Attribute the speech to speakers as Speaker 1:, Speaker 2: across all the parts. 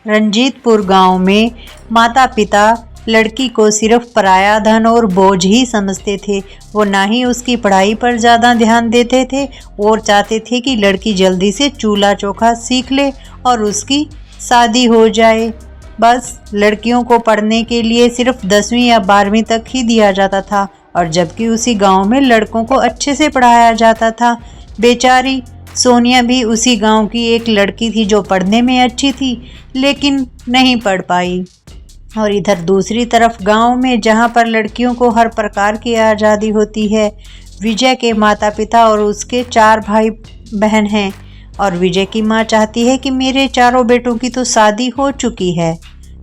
Speaker 1: रंजीतपुर गांव में माता पिता लड़की को सिर्फ पराया धन और बोझ ही समझते थे। वो ना ही उसकी पढ़ाई पर ज़्यादा ध्यान देते थे और चाहते थे कि लड़की जल्दी से चूल्हा चौका सीख ले और उसकी शादी हो जाए। बस लड़कियों को पढ़ने के लिए सिर्फ 10वीं या 12वीं तक ही दिया जाता था और जबकि उसी गांव में लड़कों को अच्छे से पढ़ाया जाता था। बेचारी सोनिया भी उसी गांव की एक लड़की थी जो पढ़ने में अच्छी थी लेकिन नहीं पढ़ पाई। और इधर दूसरी तरफ गांव में जहां पर लड़कियों को हर प्रकार की आज़ादी होती है, विजय के माता पिता और उसके 4 भाई बहन हैं और विजय की मां चाहती है कि मेरे चारों बेटों की तो शादी हो चुकी है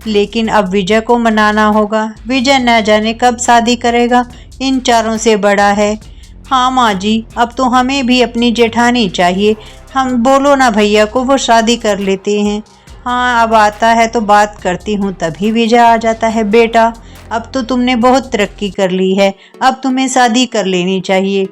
Speaker 1: लेकिन अब विजय को मनाना होगा। विजय न जाने कब शादी करेगा, इन चारों से बड़ा है। हाँ माँ जी, अब तो हमें भी अपनी जेठानी चाहिए। हम बोलो ना भैया को, वो शादी कर लेते हैं। हाँ अब आता है तो बात करती हूँ। तभी विजय आ जाता है। बेटा अब तो तुमने बहुत तरक्की कर ली है, अब तुम्हें शादी कर लेनी चाहिए।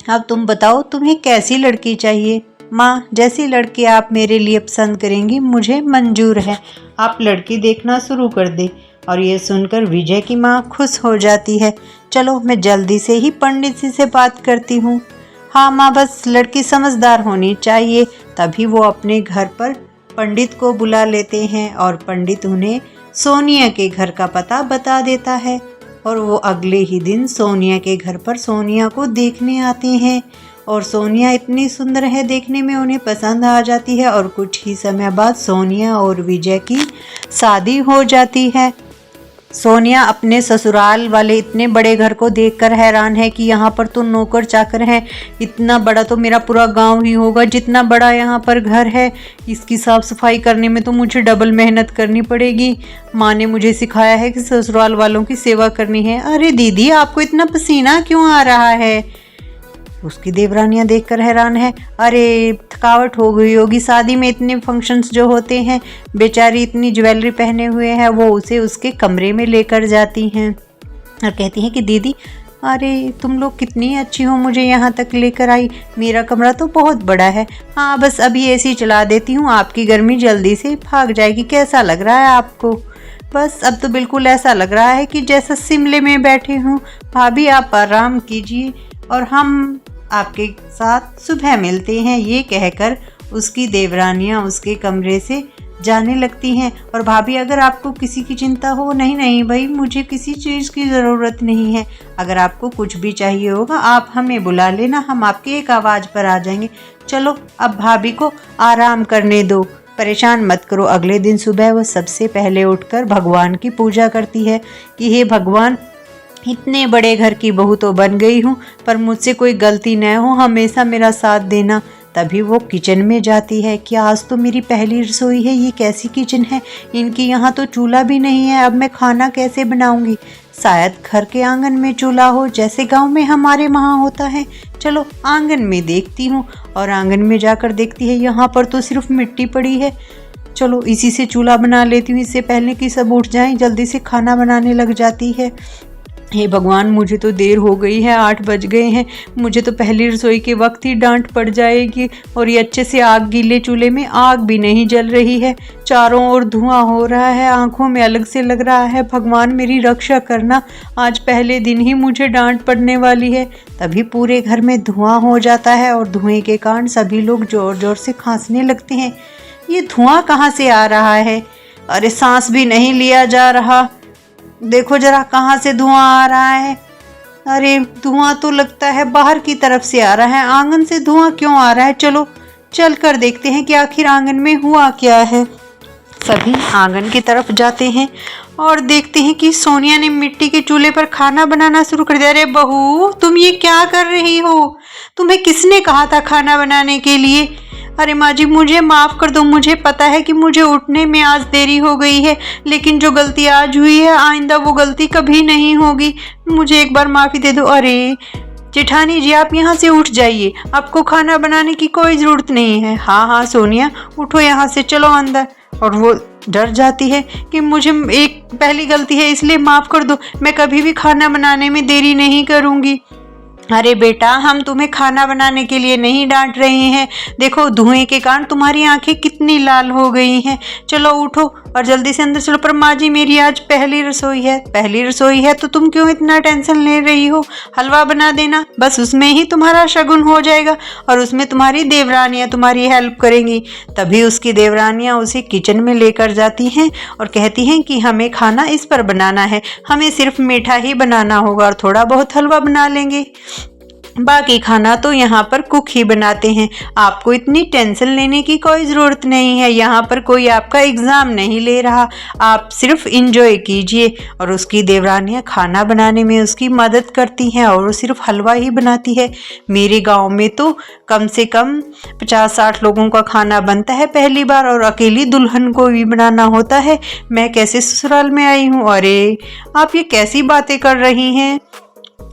Speaker 1: अब तुम बताओ तुम्हें कैसी लड़की चाहिए। माँ जैसी लड़की आप मेरे लिए पसंद करेंगी मुझे मंजूर है, आप लड़की देखना शुरू कर दे। और ये सुनकर विजय की माँ खुश हो जाती है। चलो मैं जल्दी से ही पंडित जी से बात करती हूँ। हाँ माँ बस लड़की समझदार होनी चाहिए। तभी वो अपने घर पर पंडित को बुला लेते हैं और पंडित उन्हें सोनिया के घर का पता बता देता है और वो अगले ही दिन सोनिया के घर पर सोनिया को देखने आते हैं और सोनिया इतनी सुंदर है, देखने में उन्हें पसंद आ जाती है और कुछ ही समय बाद सोनिया और विजय की शादी हो जाती है। सोनिया अपने ससुराल वाले इतने बड़े घर को देखकर हैरान है कि यहाँ पर तो नौकर चाकर हैं, इतना बड़ा तो मेरा पूरा गांव ही होगा जितना बड़ा यहाँ पर घर है। इसकी साफ सफाई करने में तो मुझे डबल मेहनत करनी पड़ेगी। माँ ने मुझे सिखाया है कि ससुराल वालों की सेवा करनी है। अरे दीदी आपको इतना पसीना क्यों आ रहा है? उसकी देवरानियां देखकर हैरान है। अरे थकावट हो गई होगी, शादी में इतने फंक्शंस जो होते हैं। बेचारी इतनी ज्वेलरी पहने हुए हैं। वो उसे उसके कमरे में लेकर जाती हैं और कहती हैं कि दीदी अरे तुम लोग कितनी अच्छी हो, मुझे यहाँ तक लेकर आई। मेरा कमरा तो बहुत बड़ा है। हाँ बस अभी एसी चला देती हूँ, आपकी गर्मी जल्दी से भाग जाएगी। कैसा लग रहा है आपको? बस अब तो बिल्कुल ऐसा लग रहा है कि जैसा शिमले में बैठे हूँ। भाभी आप आराम कीजिए और हम आपके साथ सुबह मिलते हैं। ये कहकर उसकी देवरानियां उसके कमरे से जाने लगती हैं। और भाभी अगर आपको किसी की चिंता हो, नहीं नहीं भाई मुझे किसी चीज़ की ज़रूरत नहीं है, अगर आपको कुछ भी चाहिए होगा आप हमें बुला लेना, हम आपकी एक आवाज़ पर आ जाएंगे। चलो अब भाभी को आराम करने दो, परेशान मत करो। अगले दिन सुबह वो सबसे पहले उठकर भगवान की पूजा करती है कि हे भगवान, इतने बड़े घर की बहू तो बन गई हूँ पर मुझसे कोई गलती न हो, हमेशा मेरा साथ देना। तभी वो किचन में जाती है कि आज तो मेरी पहली रसोई है, ये कैसी किचन है, इनकी यहाँ तो चूल्हा भी नहीं है, अब मैं खाना कैसे बनाऊंगी? शायद घर के आंगन में चूल्हा हो जैसे गांव में हमारे वहाँ होता है। चलो आंगन में देखती हूँ। और आंगन में जाकर देखती है यहाँ पर तो सिर्फ मिट्टी पड़ी है। चलो इसी से चूल्हा बना लेती हूँ, इससे पहले कि सब उठ जाएं। जल्दी से खाना बनाने लग जाती है। हे भगवान मुझे तो देर हो गई है, 8 बज गए हैं, मुझे तो पहली रसोई के वक्त ही डांट पड़ जाएगी। और ये अच्छे से आग, गीले चूल्हे में आग भी नहीं जल रही है, चारों ओर धुआं हो रहा है, आंखों में अलग से लग रहा है। भगवान मेरी रक्षा करना, आज पहले दिन ही मुझे डांट पड़ने वाली है। तभी पूरे घर में धुआं हो जाता है और धुएं के कारण सभी लोग जोर जोर से खांसने लगते हैं। ये धुआं कहाँ से आ रहा है? अरे सांस भी नहीं लिया जा रहा, देखो जरा कहाँ से धुआं आ रहा है। अरे धुआं तो लगता है बाहर की तरफ से आ रहा है, आंगन से धुआं क्यों आ रहा है? चलो चल कर देखते हैं कि आखिर आंगन में हुआ क्या है। सभी आंगन की तरफ जाते हैं और देखते हैं कि सोनिया ने मिट्टी के चूल्हे पर खाना बनाना शुरू कर दिया। अरे बहू तुम ये क्या कर रही हो? तुम्हें किसने कहा था खाना बनाने के लिए? अरे माँ जी मुझे माफ़ कर दो, मुझे पता है कि मुझे उठने में आज देरी हो गई है, लेकिन जो गलती आज हुई है आइंदा वो गलती कभी नहीं होगी, मुझे एक बार माफ़ी दे दो। अरे जेठानी जी आप यहाँ से उठ जाइए, आपको खाना बनाने की कोई ज़रूरत नहीं है। हाँ हाँ सोनिया उठो यहाँ से, चलो अंदर। और वो डर जाती है कि मुझे एक पहली गलती है इसलिए माफ़ कर दो, मैं कभी भी खाना बनाने में देरी नहीं करूँगी। अरे बेटा, हम तुम्हें खाना बनाने के लिए नहीं डांट रहे हैं। देखो, धुएं के कारण तुम्हारी आंखें कितनी लाल हो गई हैं। चलो उठो और जल्दी से अंदर चलो। पर माँ जी, मेरी आज पहली रसोई है। पहली रसोई है तो तुम क्यों इतना टेंशन ले रही हो? हलवा बना देना, बस उसमें ही तुम्हारा शगुन हो जाएगा और उसमें तुम्हारी देवरानियाँ तुम्हारी हेल्प करेंगी। तभी उसकी देवरानियाँ उसे किचन में लेकर जाती हैं और कहती हैं कि हमें खाना इस पर बनाना है, हमें सिर्फ मीठा ही बनाना होगा और थोड़ा बहुत हलवा बना लेंगे, बाकी खाना तो यहाँ पर कुक ही बनाते हैं। आपको इतनी टेंशन लेने की कोई ज़रूरत नहीं है। यहाँ पर कोई आपका एग्ज़ाम नहीं ले रहा, आप सिर्फ इंजॉय कीजिए। और उसकी देवरानियाँ खाना बनाने में उसकी मदद करती हैं और वो सिर्फ हलवा ही बनाती है। मेरे गांव में तो कम से कम 50-60 लोगों का खाना बनता है पहली बार, और अकेली दुल्हन को भी बनाना होता है। मैं कैसे ससुराल में आई हूँ? अरे आप ये कैसी बातें कर रही हैं?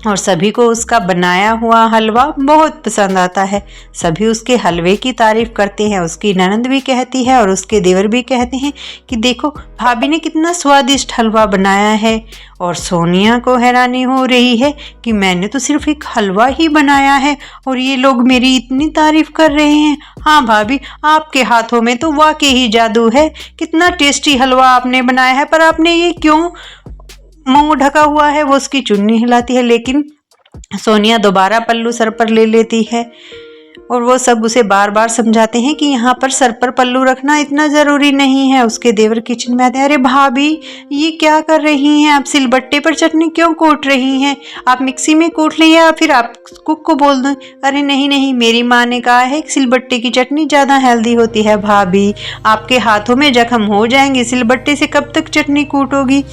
Speaker 1: और सभी को उसका बनाया हुआ हलवा बहुत पसंद आता है। सभी उसके हलवे की तारीफ करते हैं। उसकी ननद भी कहती है और उसके देवर भी कहते हैं कि देखो, भाभी ने कितना स्वादिष्ट हलवा बनाया है। और सोनिया को हैरानी हो रही है कि मैंने तो सिर्फ एक हलवा ही बनाया है और ये लोग मेरी इतनी तारीफ कर रहे हैं। हाँ भाभी, आपके हाथों में तो वाकई ही जादू है। कितना टेस्टी हलवा आपने बनाया है। पर आपने ये क्यों मुंह ढका हुआ है? वो उसकी चुन्नी हिलाती है, लेकिन सोनिया दोबारा पल्लू सर पर ले लेती है और वो सब उसे बार बार समझाते हैं कि यहाँ पर सर पर पल्लू रखना इतना ज़रूरी नहीं है। उसके देवर किचन में आते हैं। अरे भाभी, ये क्या कर रही हैं आप? सिलबट्टे पर चटनी क्यों कूट रही हैं? आप मिक्सी में कूट ली या फिर आप कुक को बोल दो। अरे नहीं नहीं, मेरी माँ ने कहा है कि सिलबट्टे की चटनी ज़्यादा हेल्दी होती है। भाभी, आपके हाथों में जख्म हो जाएंगे, सिलबट्टे से कब तक चटनी कूटोगी?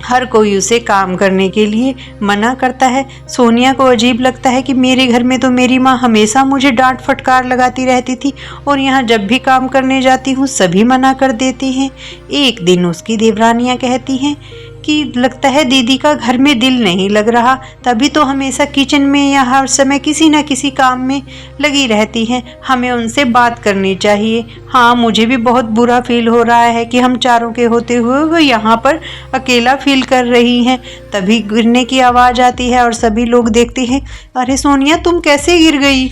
Speaker 1: हर कोई उसे काम करने के लिए मना करता है। सोनिया को अजीब लगता है कि मेरे घर में तो मेरी माँ हमेशा मुझे डांट फटकार लगाती रहती थी और यहाँ जब भी काम करने जाती हूँ सभी मना कर देते हैं। एक दिन उसकी देवरानियाँ कहती हैं कि लगता है दीदी का घर में दिल नहीं लग रहा, तभी तो हमेशा किचन में या हर समय किसी न किसी काम में लगी रहती हैं। हमें उनसे बात करनी चाहिए। हाँ, मुझे भी बहुत बुरा फील हो रहा है कि हम चारों के होते हुए वो यहाँ पर अकेला फील कर रही हैं। तभी गिरने की आवाज़ आती है और सभी लोग देखते हैं। अरे सोनिया, तुम कैसे गिर गई?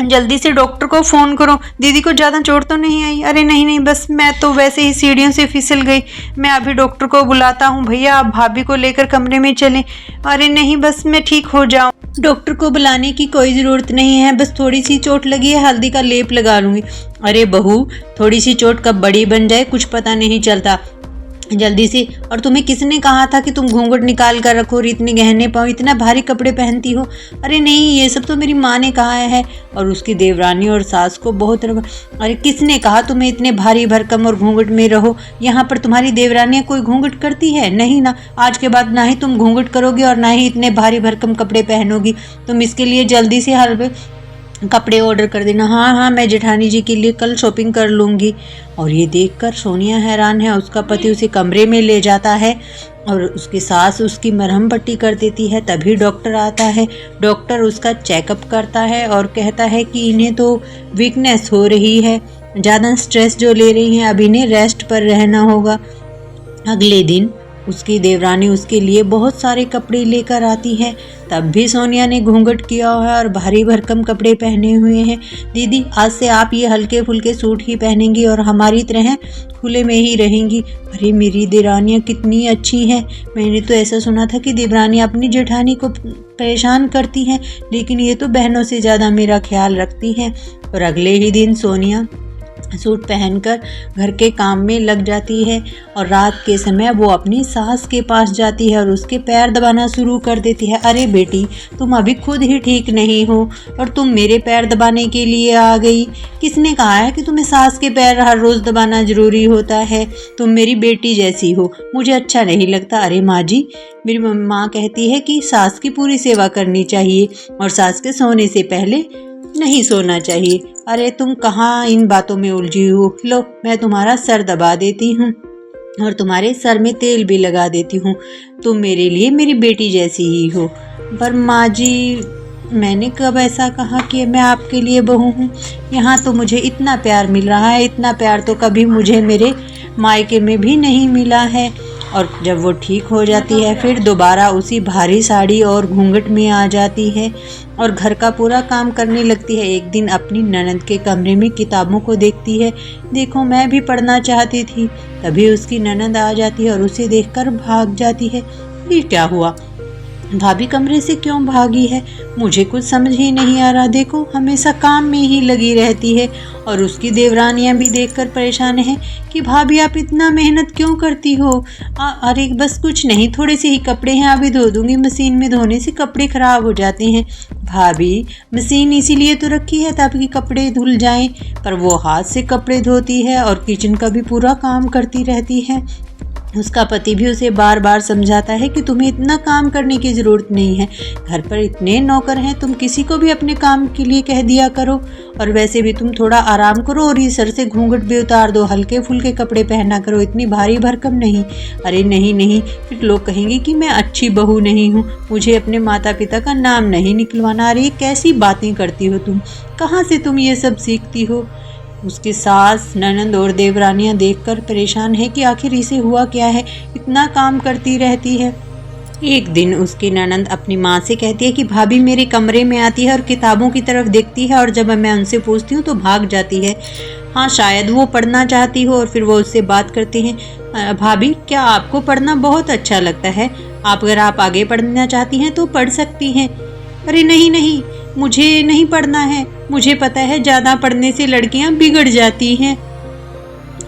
Speaker 1: जल्दी से डॉक्टर को फ़ोन करो। दीदी को ज़्यादा चोट तो नहीं आई? अरे नहीं नहीं, बस मैं तो वैसे ही सीढ़ियों से फिसल गई। मैं अभी डॉक्टर को बुलाता हूँ। भैया, आप भाभी को लेकर कमरे में चलें। अरे नहीं, बस मैं ठीक हो जाऊँ। डॉक्टर को बुलाने की कोई ज़रूरत नहीं है, बस थोड़ी सी चोट लगी है, हल्दी का लेप लगा लूँगी। अरे बहू, थोड़ी सी चोट कब बड़ी बन जाए कुछ पता नहीं चलता। जल्दी से। और तुम्हें किसने कहा था कि तुम घूंघट निकाल कर रखो और इतने गहने पाओ, इतना भारी कपड़े पहनती हो? अरे नहीं, ये सब तो मेरी माँ ने कहा है। और उसकी देवरानी और सास को बहुत अरे किसने कहा तुम्हें इतने भारी भरकम और घूंघट में रहो? यहाँ पर तुम्हारी देवरानियाँ कोई घूंघट करती है? नहीं ना। आज के बाद ना ही तुम घूंघट करोगी और ना ही इतने भारी भरकम कपड़े पहनोगी। तुम इसके लिए जल्दी से हर कपड़े ऑर्डर कर देना। हाँ हाँ, मैं जेठानी जी के लिए कल शॉपिंग कर लूँगी। और ये देखकर सोनिया हैरान है। उसका पति उसे कमरे में ले जाता है और उसकी सास उसकी मरहम पट्टी कर देती है। तभी डॉक्टर आता है। डॉक्टर उसका चेकअप करता है और कहता है कि इन्हें तो वीकनेस हो रही है, ज़्यादा स्ट्रेस जो ले रही हैं, अब इन्हें रेस्ट पर रहना होगा। अगले दिन उसकी देवरानी उसके लिए बहुत सारे कपड़े लेकर आती है। तब भी सोनिया ने घूंघट किया हुआ है और भारी भरकम कपड़े पहने हुए हैं। दीदी, आज से आप ये हल्के फुल्के सूट ही पहनेंगी और हमारी तरह खुले में ही रहेंगी। अरे मेरी देवरानियाँ कितनी अच्छी हैं। मैंने तो ऐसा सुना था कि देवरानियाँ अपनी जेठानी को परेशान करती हैं, लेकिन ये तो बहनों से ज़्यादा मेरा ख्याल रखती हैं। और अगले ही दिन सोनिया सूट पहनकर घर के काम में लग जाती है और रात के समय वो अपनी सास के पास जाती है और उसके पैर दबाना शुरू कर देती है। अरे बेटी, तुम अभी खुद ही ठीक नहीं हो और तुम मेरे पैर दबाने के लिए आ गई? किसने कहा है कि तुम्हें सास के पैर हर रोज़ दबाना ज़रूरी होता है? तुम मेरी बेटी जैसी हो, मुझे अच्छा नहीं लगता। अरे माँ जी, मेरी माँ कहती है कि सास की पूरी सेवा करनी चाहिए और सास के सोने से पहले नहीं सोना चाहिए। अरे तुम कहाँ इन बातों में उलझी हो? लो, मैं तुम्हारा सर दबा देती हूँ और तुम्हारे सर में तेल भी लगा देती हूँ। तुम मेरे लिए मेरी बेटी जैसी ही हो। पर माँ जी, मैंने कब ऐसा कहा कि मैं आपके लिए बहू हूँ? यहाँ तो मुझे इतना प्यार मिल रहा है, इतना प्यार तो कभी मुझे मेरे मायके में भी नहीं मिला है। और जब वो ठीक हो जाती है फिर दोबारा उसी भारी साड़ी और घूंघट में आ जाती है और घर का पूरा काम करने लगती है। एक दिन अपनी ननद के कमरे में किताबों को देखती है। देखो मैं भी पढ़ना चाहती थी। तभी उसकी ननद आ जाती है और उसे देखकर भाग जाती है। ये क्या हुआ? भाभी कमरे से क्यों भागी है? मुझे कुछ समझ ही नहीं आ रहा। देखो हमेशा काम में ही लगी रहती है। और उसकी देवरानियां भी देखकर परेशान हैं कि भाभी आप इतना मेहनत क्यों करती हो? अरे बस कुछ नहीं, थोड़े से ही कपड़े हैं, अभी धो दूंगी। मशीन में धोने से कपड़े खराब हो जाते हैं। भाभी मशीन इसीलिए तो रखी है ताकि कपड़े धुल जाएं, पर वो हाथ से कपड़े धोती है और किचन का भी पूरा काम करती रहती है। उसका पति भी उसे बार बार समझाता है कि तुम्हें इतना काम करने की ज़रूरत नहीं है, घर पर इतने नौकर हैं, तुम किसी को भी अपने काम के लिए कह दिया करो। और वैसे भी तुम थोड़ा आराम करो और ये सर से घूंघट भी उतार दो, हल्के फुल्के कपड़े पहना करो, इतनी भारी भरकम नहीं। अरे नहीं नहीं, फिर लोग कहेंगे कि मैं अच्छी बहू नहीं हूँ, मुझे अपने माता पिता का नाम नहीं निकलवाना। अरे कैसी बातें करती हो तुम, कहाँ से तुम ये सब सीखती हो? उसकी सास, ननंद और देवरानियां देखकर परेशान है कि आखिर इसे हुआ क्या है, इतना काम करती रहती है। एक दिन उसकी ननंद अपनी माँ से कहती है कि भाभी मेरे कमरे में आती है और किताबों की तरफ देखती है और जब मैं उनसे पूछती हूँ तो भाग जाती है। हाँ शायद वो पढ़ना चाहती हो। और फिर वो उससे बात करती हैं, भाभी क्या आपको पढ़ना बहुत अच्छा लगता है? अगर आप आगे पढ़ना चाहती हैं तो पढ़ सकती हैं। अरे नहीं नहीं, मुझे नहीं पढ़ना है, मुझे पता है ज़्यादा पढ़ने से लड़कियां बिगड़ जाती हैं।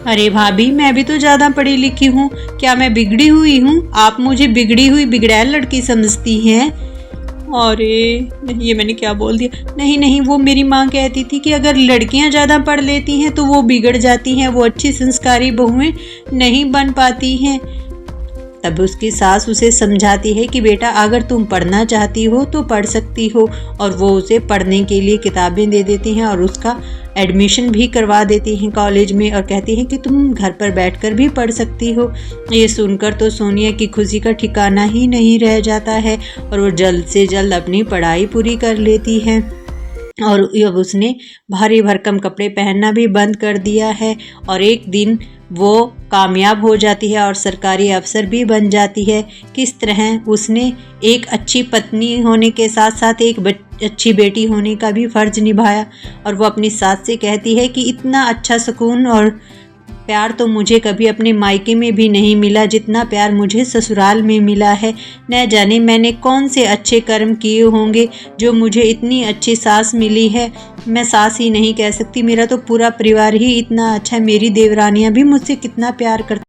Speaker 1: अरे भाभी मैं भी तो ज़्यादा पढ़ी लिखी हूँ, क्या मैं बिगड़ी हुई हूँ? आप मुझे बिगड़ी हुई बिगड़ैल लड़की समझती हैं? अरे नहीं, ये मैंने क्या बोल दिया? नहीं नहीं, वो मेरी माँ कहती थी कि अगर लड़कियां ज़्यादा पढ़ लेती हैं तो वो बिगड़ जाती हैं, वो अच्छी संस्कारी बहुएं नहीं बन पाती हैं। तब उसकी सास उसे समझाती है कि बेटा अगर तुम पढ़ना चाहती हो तो पढ़ सकती हो। और वो उसे पढ़ने के लिए किताबें दे देती हैं और उसका एडमिशन भी करवा देती हैं कॉलेज में और कहती हैं कि तुम घर पर बैठकर भी पढ़ सकती हो। ये सुनकर तो सोनिया की खुशी का ठिकाना ही नहीं रह जाता है और वो जल्द से जल्द अपनी पढ़ाई पूरी कर लेती है। और अब उसने भारी भरकम कपड़े पहनना भी बंद कर दिया है और एक दिन वो कामयाब हो जाती है और सरकारी अफसर भी बन जाती है। किस तरह उसने एक अच्छी पत्नी होने के साथ साथ एक अच्छी बेटी होने का भी फर्ज निभाया। और वो अपनी सास से कहती है कि इतना अच्छा सुकून और प्यार तो मुझे कभी अपने मायके में भी नहीं मिला जितना प्यार मुझे ससुराल में मिला है। न जाने मैंने कौन से अच्छे कर्म किए होंगे जो मुझे इतनी अच्छी सास मिली है। मैं सास ही नहीं कह सकती, मेरा तो पूरा परिवार ही इतना अच्छा है। मेरी देवरानियां भी मुझसे कितना प्यार करती